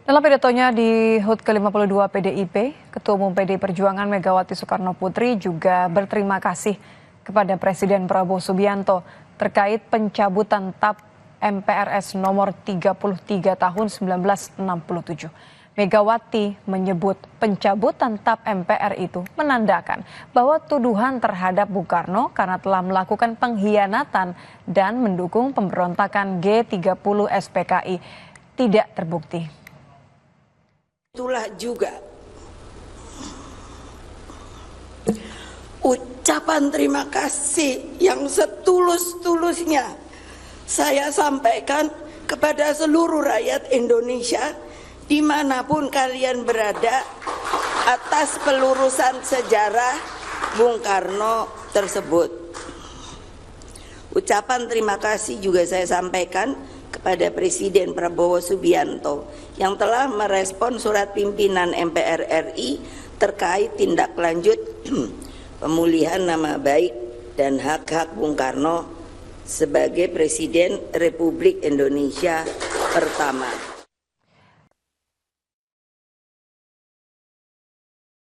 Dalam pidatonya di HUT ke-52 PDIP, Ketua Umum PDI Perjuangan Megawati Soekarno Putri juga berterima kasih kepada Presiden Prabowo Subianto terkait pencabutan TAP MPRS nomor 33 tahun 1967. Megawati menyebut pencabutan TAP MPR itu menandakan bahwa tuduhan terhadap Bung Karno karena telah melakukan pengkhianatan dan mendukung pemberontakan G30 SPKI tidak terbukti. Itulah juga ucapan terima kasih yang setulus-tulusnya saya sampaikan kepada seluruh rakyat Indonesia dimanapun kalian berada atas pelurusan sejarah Bung Karno tersebut. Ucapan terima kasih juga saya sampaikan kepada Presiden Prabowo Subianto yang telah merespon surat pimpinan MPR RI terkait tindak lanjut pemulihan nama baik dan hak-hak Bung Karno sebagai Presiden Republik Indonesia pertama.